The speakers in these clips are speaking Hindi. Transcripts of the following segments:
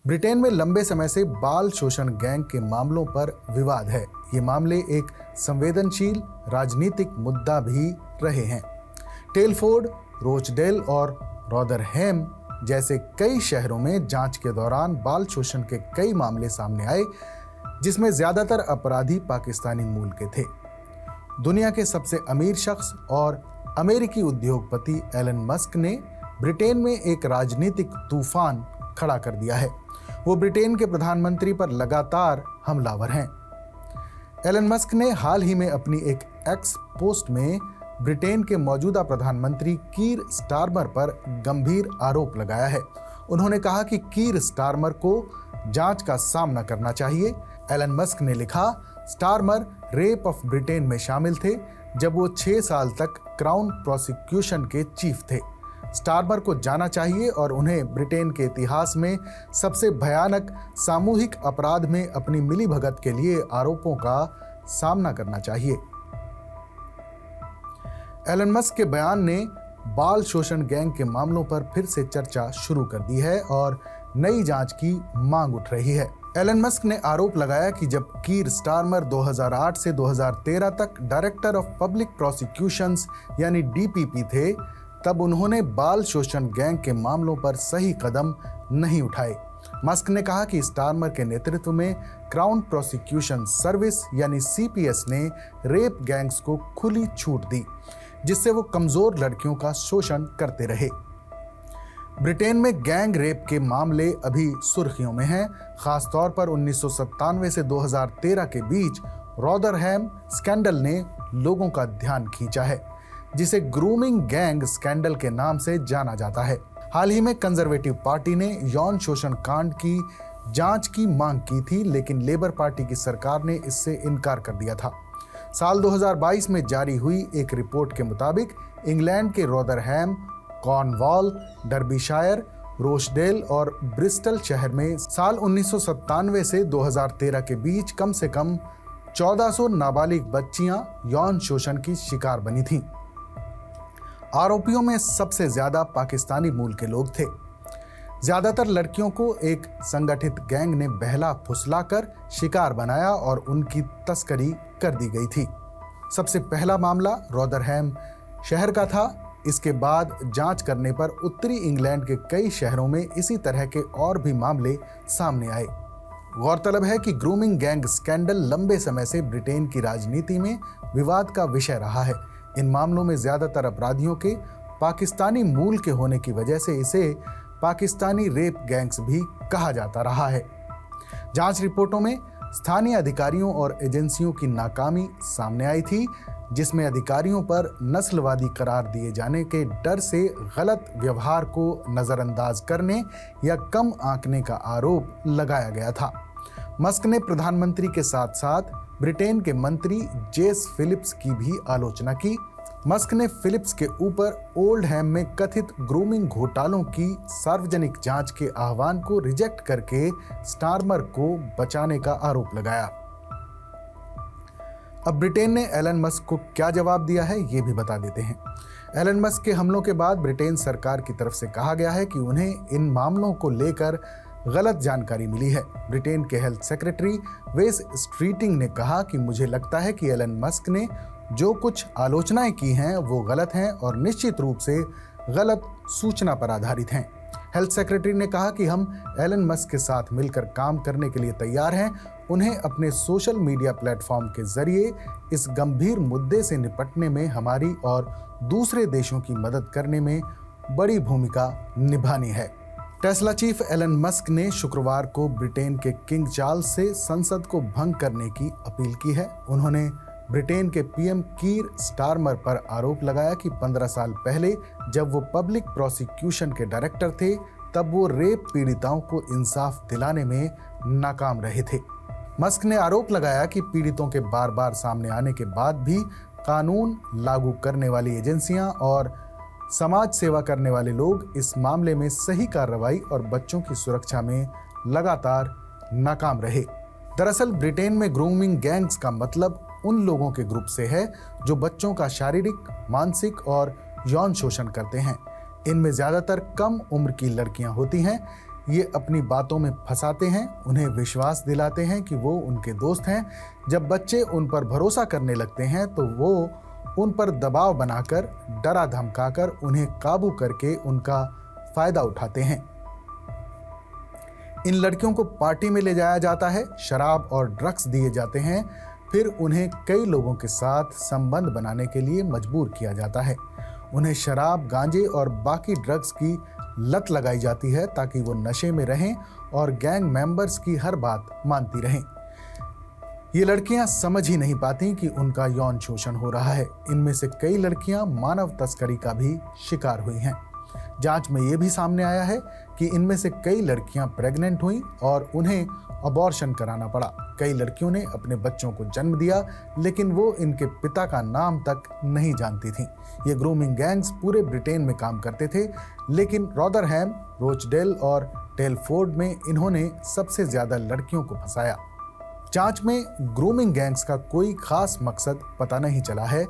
ब्रिटेन में लंबे समय से बाल शोषण गैंग के मामलों पर विवाद है। ये मामले एक संवेदनशील राजनीतिक मुद्दा भी रहे हैं। टेलफोर्ड, रोचडेल और रॉदरहैम जैसे कई शहरों में जांच के दौरान बाल शोषण के कई मामले सामने आए, जिसमें ज्यादातर अपराधी पाकिस्तानी मूल के थे। दुनिया के सबसे अमीर शख्स और अमेरिकी उद्योगपति एलन मस्क ने ब्रिटेन में एक राजनीतिक तूफान खड़ा कर दिया है। वो ब्रिटेन के प्रधानमंत्री पर लगातार हमलावर हैं। एलन मस्क ने हाल ही में अपनी एक एक्स पोस्ट में ब्रिटेन के मौजूदा प्रधानमंत्री कीर स्टारमर पर गंभीर आरोप लगाया है। उन्होंने कहा कि कीर स्टारमर को जांच का सामना करना चाहिए। एलन मस्क ने लिखा, स्टारमर रेप ऑफ ब्रिटेन में शामिल थे जब वो 6 साल तक क्राउन प्रोसिक्यूशन के चीफ थे। स्टारमर को जाना चाहिए और उन्हें ब्रिटेन के इतिहास में सबसे भयानक सामूहिक अपराध में अपनी मिलीभगत के लिए आरोपों का सामना करना चाहिए। एलन मस्क के बयान ने बाल शोषण गैंग के मामलों पर फिर से चर्चा शुरू कर दी है और नई जांच की मांग उठ रही है। एलन मस्क ने आरोप लगाया कि जब कीर स्टारमर 2008 से 2013 तक डायरेक्टर ऑफ पब्लिक प्रोसिक्यूशंस यानी डीपीपी थे, तब उन्होंने बाल शोषण गैंग के मामलों पर सही कदम नहीं उठाए। मस्क ने कहा कि स्टारमर के नेतृत्व में क्राउन प्रोसिक्यूशन सर्विस यानी सीपीएस ने रेप गैंग्स को खुली छूट दी, जिससे वो कमजोर लड़कियों का शोषण करते रहे। ब्रिटेन में गैंग रेप के मामले अभी सुर्खियों में हैं, खासतौर पर 1997 से 2013 के बीच रॉदरहैम स्कैंडल ने लोगों का ध्यान खींचा है, जिसे ग्रूमिंग गैंग स्कैंडल के नाम से जाना जाता है। हाल ही में कंजर्वेटिव पार्टी ने यौन शोषण कांड की जांच की मांग की थी, लेकिन लेबर पार्टी की सरकार ने इससे इनकार कर दिया था। साल 2022 में जारी हुई एक रिपोर्ट के मुताबिक इंग्लैंड के रॉदरहैम, कॉर्नवॉल, डर्बीशायर, रोचडेल और ब्रिस्टल शहर में साल 1997 से 2013 के बीच कम से कम 1400 नाबालिग बच्चियां यौन शोषण की शिकार बनी थीं। आरोपियों में सबसे ज्यादा पाकिस्तानी मूल के लोग थे। ज्यादातर लड़कियों को एक संगठित गैंग ने बहला फुसलाकर शिकार बनाया और उनकी तस्करी कर दी गई थी। सबसे पहला मामला रॉदरहैम शहर का था। इसके बाद जांच करने पर उत्तरी इंग्लैंड के कई शहरों में इसी तरह के और भी मामले सामने आए। गौरतलब है कि ग्रूमिंग गैंग स्कैंडल लंबे समय से ब्रिटेन की राजनीति में विवाद का विषय रहा है। इन मामलों में ज्यादातर अपराधियों के पाकिस्तानी मूल के होने की वजह से इसे पाकिस्तानी रेप गैंग्स भी कहा जाता रहा है। जांच रिपोर्टों में स्थानीय अधिकारियों और एजेंसियों की नाकामी सामने आई थी, जिसमें अधिकारियों पर नस्लवादी करार दिए जाने के डर से गलत व्यवहार को नजरअंदाज करने या कम आंकने का आरोप लगाया गया था। मस्क ने प्रधानमंत्री के साथ साथ ब्रिटेन के मंत्री जेस फिलिप्स की भी आलोचना की। मस्क ने फिलिप्स के ऊपर ओल्डहैम में कथित ग्रूमिंग घोटालों की सार्वजनिक जांच के आह्वान को रिजेक्ट करके स्टारमर को बचाने का आरोप लगाया। अब ब्रिटेन ने एलन मस्क को क्या जवाब दिया है, ये भी बता देते हैं। एलन मस्क के हमलों के बाद ब्रिटेन सरकार की तरफ से कहा गया है कि उन्हें इन मामलों को लेकर गलत जानकारी मिली है। ब्रिटेन के हेल्थ सेक्रेटरी वेस स्ट्रीटिंग ने कहा कि मुझे लगता है कि एलन मस्क ने जो कुछ आलोचनाएं की हैं वो गलत हैं और निश्चित रूप से गलत सूचना पर आधारित हैं। हेल्थ सेक्रेटरी ने कहा कि हम एलन मस्क के साथ मिलकर काम करने के लिए तैयार हैं। उन्हें अपने सोशल मीडिया प्लेटफॉर्म के जरिए इस गंभीर मुद्दे से निपटने में हमारी और दूसरे देशों की मदद करने में बड़ी भूमिका निभानी है। टेस्ला चीफ एलन मस्क ने शुक्रवार को ब्रिटेन के किंग चार्ल्स से संसद को भंग करने की अपील की है। उन्होंने ब्रिटेन के पीएम कीर स्टारमर पर आरोप लगाया कि 15 साल पहले जब वो पब्लिक प्रोसिक्यूशन के डायरेक्टर थे, तब वो रेप पीड़िताओं को इंसाफ दिलाने में नाकाम रहे थे। मस्क ने आरोप लगाया कि पीड़ितों के बार बार सामने आने के बाद भी कानून लागू करने वाली एजेंसियां और समाज सेवा करने वाले लोग इस मामले में सही कार्रवाई और बच्चों की सुरक्षा में लगातार नाकाम रहे। दरअसल ब्रिटेन में ग्रूमिंग गैंग्स का मतलब उन लोगों के ग्रुप से है जो बच्चों का शारीरिक, मानसिक और यौन शोषण करते हैं। इनमें ज्यादातर कम उम्र की लड़कियां होती हैं। ये अपनी बातों में फंसाते हैं, उन्हें विश्वास दिलाते हैं कि वो उनके दोस्त हैं। जब बच्चे उन पर भरोसा करने लगते हैं तो वो उन पर दबाव बनाकर, डरा धमकाकर उन्हें काबू करके उनका फायदा उठाते हैं। इन लड़कियों को पार्टी में ले जाया जाता है, शराब और ड्रग्स दिए जाते हैं, फिर उन्हें कई लोगों के साथ संबंध बनाने के लिए मजबूर किया जाता है। उन्हें शराब, गांजे और बाकी ड्रग्स की लत लगाई जाती है ताकि वो नशे में रहें और गैंग मेंबर्स की हर बात मानती रहें। ये लड़कियां समझ ही नहीं पाती कि उनका यौन शोषण हो रहा है। इनमें से कई लड़कियां मानव तस्करी का भी शिकार हुई हैं। जांच में ये भी सामने आया है कि इनमें से कई लड़कियां प्रेग्नेंट हुईं और उन्हें अबॉर्शन कराना पड़ा। कई लड़कियों ने अपने बच्चों को जन्म दिया, लेकिन वो इनके पिता का नाम तक नहीं जानती थीं। ये ग्रूमिंग गैंग्स पूरे ब्रिटेन में काम करते थे, लेकिन रॉदरहैम, रोचडेल और टेलफोर्ड में इन्होंने सबसे ज्यादा लड़कियों को फंसाया। जांच में ग्रूमिंग गैंग्स का कोई खास मकसद पता नहीं चला है।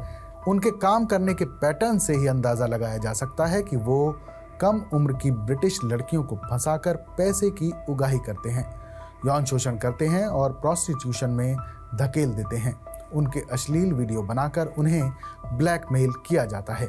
उनके काम करने के पैटर्न से ही अंदाजा लगाया जा सकता है कि वो कम उम्र की ब्रिटिश लड़कियों को फंसाकर पैसे की उगाही करते हैं, यौन शोषण करते हैं और प्रोस्टिट्यूशन में धकेल देते हैं। उनके अश्लील वीडियो बनाकर उन्हें ब्लैकमेल किया जाता है।